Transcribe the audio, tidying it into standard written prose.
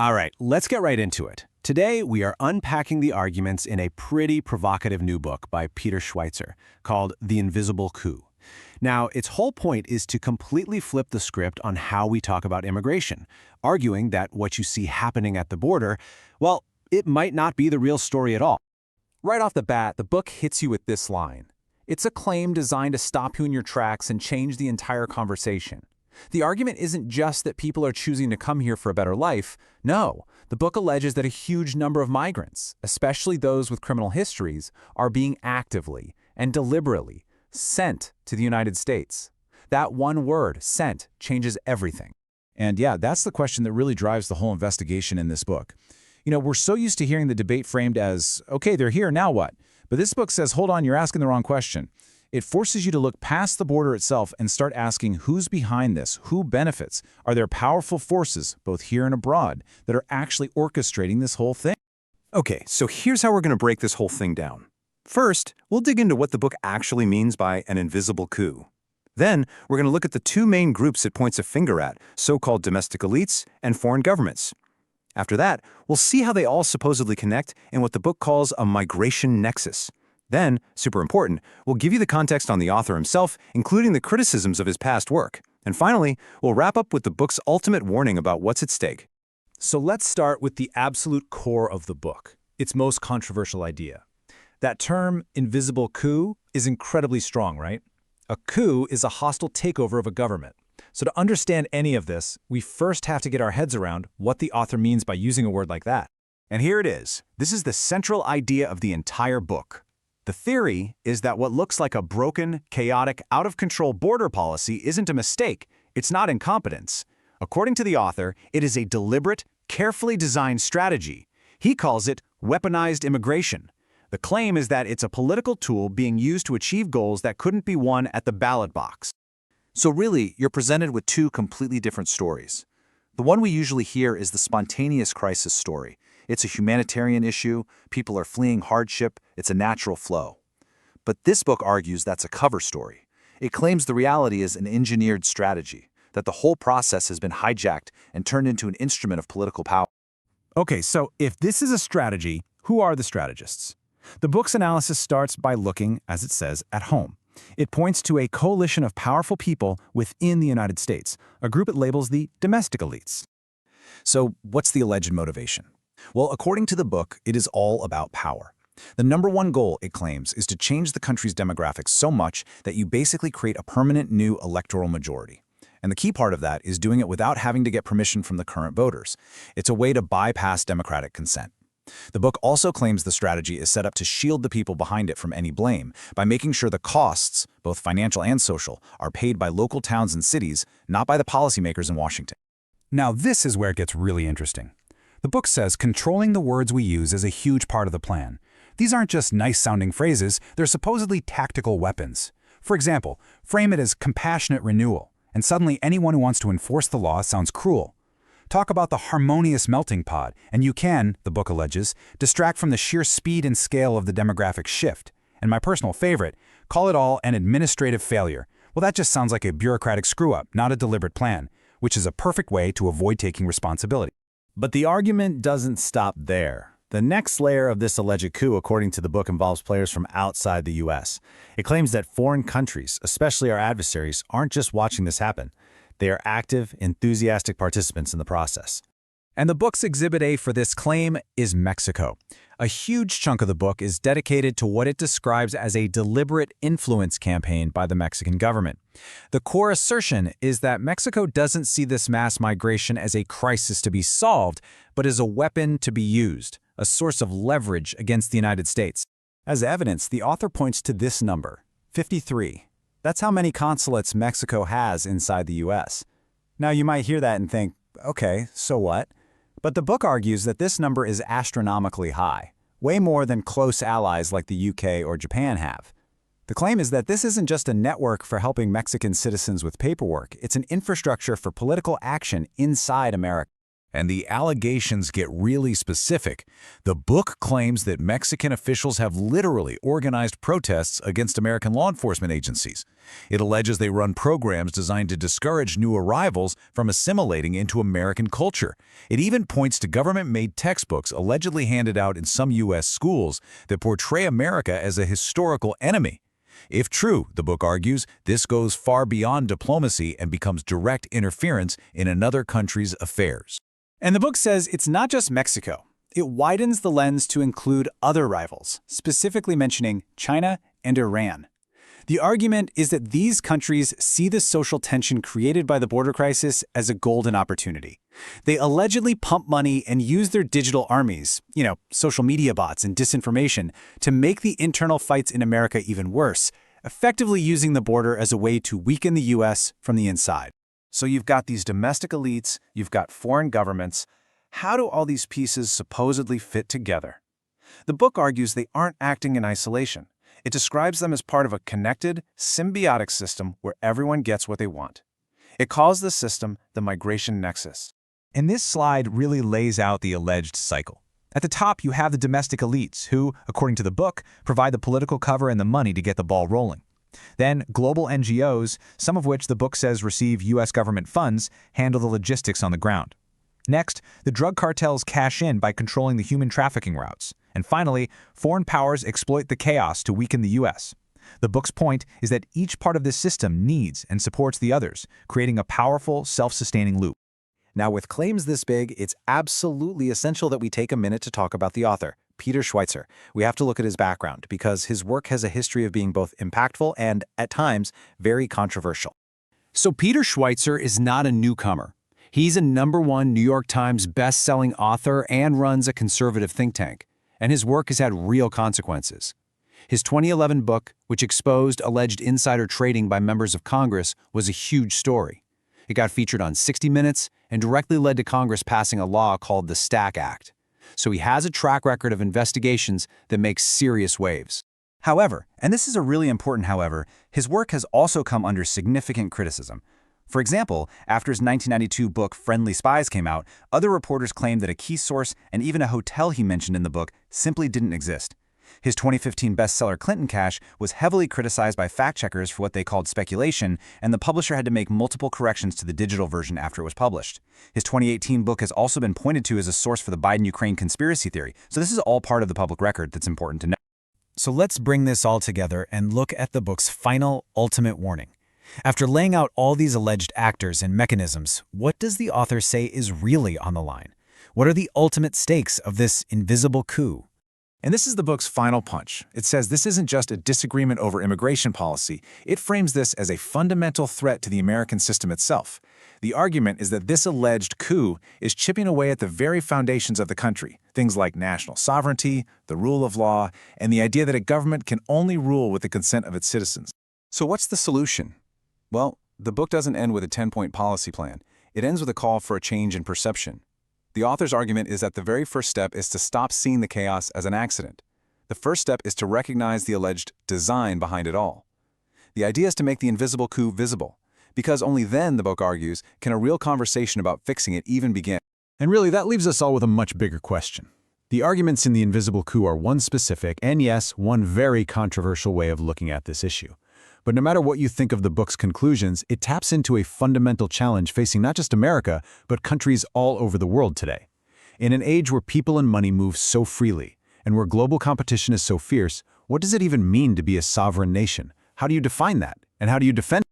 All right, let's get right into it. Today, we are unpacking the arguments in a pretty provocative new book by Peter Schweitzer called The Invisible Coup. Now, its whole point is to completely flip the script on how we talk about immigration, arguing that what you see happening at the border, well, it might not be the real story at all. Right off the bat, the book hits you with this line. It's a claim designed to stop you in your tracks and change the entire conversation. The argument isn't just that people are choosing to come here for a better life. No, the book alleges that a huge number of migrants, especially those with criminal histories, are being actively and deliberately sent to the United States. That one word, sent, changes everything. And yeah, that's the question that really drives the whole investigation in this book. We're so used to hearing the debate framed as, okay, they're here, now what? But this book says, hold on, you're asking the wrong question. It forces you to look past the border itself and start asking who's behind this, who benefits. Are there powerful forces, both here and abroad, that are actually orchestrating this whole thing? Okay, so here's how we're going to break this whole thing down. First, we'll dig into what the book actually means by an invisible coup. Then, we're going to look at the two main groups it points a finger at, so-called domestic elites and foreign governments. After that, we'll see how they all supposedly connect in what the book calls a migration nexus. Then, super important, we'll give you the context on the author himself, including the criticisms of his past work. And finally, we'll wrap up with the book's ultimate warning about what's at stake. So let's start with the absolute core of the book, its most controversial idea. That term, invisible coup, is incredibly strong, right? A coup is a hostile takeover of a government. So to understand any of this, we first have to get our heads around what the author means by using a word like that. And here it is. This is the central idea of the entire book. The theory is that what looks like a broken, chaotic, out-of-control border policy isn't a mistake. It's not incompetence. According to the author, it is a deliberate, carefully designed strategy. He calls it weaponized immigration. The claim is that it's a political tool being used to achieve goals that couldn't be won at the ballot box. So really, you're presented with two completely different stories. The one we usually hear is the spontaneous crisis story. It's a humanitarian issue, people are fleeing hardship, it's a natural flow. But this book argues that's a cover story. It claims the reality is an engineered strategy, that the whole process has been hijacked and turned into an instrument of political power. Okay, so if this is a strategy, who are the strategists? The book's analysis starts by looking, as it says, at home. It points to a coalition of powerful people within the United States, a group it labels the domestic elites. So what's the alleged motivation? Well, according to the book, it is all about power. The number one goal, it claims, is to change the country's demographics so much that you basically create a permanent new electoral majority. And the key part of that is doing it without having to get permission from the current voters. It's a way to bypass democratic consent. The book also claims the strategy is set up to shield the people behind it from any blame by making sure the costs, both financial and social, are paid by local towns and cities, not by the policymakers in Washington. Now this is where it gets really interesting. The book says controlling the words we use is a huge part of the plan. These aren't just nice-sounding phrases, they're supposedly tactical weapons. For example, frame it as compassionate renewal, and suddenly anyone who wants to enforce the law sounds cruel. Talk about the harmonious melting pot, and you can, the book alleges, distract from the sheer speed and scale of the demographic shift. And my personal favorite, call it all an administrative failure. Well, that just sounds like a bureaucratic screw-up, not a deliberate plan, which is a perfect way to avoid taking responsibility. But the argument doesn't stop there. The next layer of this alleged coup, according to the book, involves players from outside the U.S. It claims that foreign countries, especially our adversaries, aren't just watching this happen. They are active, enthusiastic participants in the process. And the book's Exhibit A for this claim is Mexico. A huge chunk of the book is dedicated to what it describes as a deliberate influence campaign by the Mexican government. The core assertion is that Mexico doesn't see this mass migration as a crisis to be solved, but as a weapon to be used, a source of leverage against the United States. As evidence, the author points to this number, 53. That's how many consulates Mexico has inside the U.S. Now you might hear that and think, okay, so what? But the book argues that this number is astronomically high, way more than close allies like the UK or Japan have. The claim is that this isn't just a network for helping Mexican citizens with paperwork, it's an infrastructure for political action inside America. And the allegations get really specific. The book claims that Mexican officials have literally organized protests against American law enforcement agencies. It alleges they run programs designed to discourage new arrivals from assimilating into American culture. It even points to government-made textbooks allegedly handed out in some U.S. schools that portray America as a historical enemy. If true, the book argues, this goes far beyond diplomacy and becomes direct interference in another country's affairs. And the book says it's not just Mexico. It widens the lens to include other rivals, specifically mentioning China and Iran. The argument is that these countries see the social tension created by the border crisis as a golden opportunity. They allegedly pump money and use their digital armies, social media bots and disinformation, to make the internal fights in America even worse, effectively using the border as a way to weaken the U.S. from the inside. So you've got these domestic elites, you've got foreign governments. How do all these pieces supposedly fit together? The book argues they aren't acting in isolation. It describes them as part of a connected, symbiotic system where everyone gets what they want. It calls the system the migration nexus. And this slide really lays out the alleged cycle. At the top, you have the domestic elites who, according to the book, provide the political cover and the money to get the ball rolling. Then, global NGOs, some of which the book says receive U.S. government funds, handle the logistics on the ground. Next, the drug cartels cash in by controlling the human trafficking routes. And finally, foreign powers exploit the chaos to weaken the U.S. The book's point is that each part of this system needs and supports the others, creating a powerful, self-sustaining loop. Now, with claims this big, it's absolutely essential that we take a minute to talk about the author, Peter Schweitzer. We have to look at his background because his work has a history of being both impactful and, at times, very controversial. So Peter Schweitzer is not a newcomer. He's a #1 New York Times best-selling author and runs a conservative think tank, and his work has had real consequences. His 2011 book, which exposed alleged insider trading by members of Congress, was a huge story. It got featured on 60 Minutes and directly led to Congress passing a law called the Stack Act. So he has a track record of investigations that makes serious waves. However, and this is a really important however, his work has also come under significant criticism. For example, after his 1992 book Friendly Spies came out, other reporters claimed that a key source and even a hotel he mentioned in the book simply didn't exist. His 2015 bestseller Clinton Cash was heavily criticized by fact-checkers for what they called speculation, and the publisher had to make multiple corrections to the digital version after it was published. His 2018 book has also been pointed to as a source for the Biden-Ukraine conspiracy theory, so this is all part of the public record that's important to know. So let's bring this all together and look at the book's final, ultimate warning. After laying out all these alleged actors and mechanisms, what does the author say is really on the line? What are the ultimate stakes of this invisible coup? And this is the book's final punch. It says this isn't just a disagreement over immigration policy. It frames this as a fundamental threat to the American system itself. The argument is that this alleged coup is chipping away at the very foundations of the country, things like national sovereignty, the rule of law, and the idea that a government can only rule with the consent of its citizens. So what's the solution? Well, the book doesn't end with a 10-point policy plan. It ends with a call for a change in perception. The author's argument is that the very first step is to stop seeing the chaos as an accident. The first step is to recognize the alleged design behind it all. The idea is to make the invisible coup visible, because only then, the book argues, can a real conversation about fixing it even begin. And really, that leaves us all with a much bigger question. The arguments in the invisible coup are one specific, and yes, one very controversial way of looking at this issue. But no matter what you think of the book's conclusions, it taps into a fundamental challenge facing not just America, but countries all over the world today. In an age where people and money move so freely, and where global competition is so fierce, what does it even mean to be a sovereign nation? How do you define that? And how do you defend it?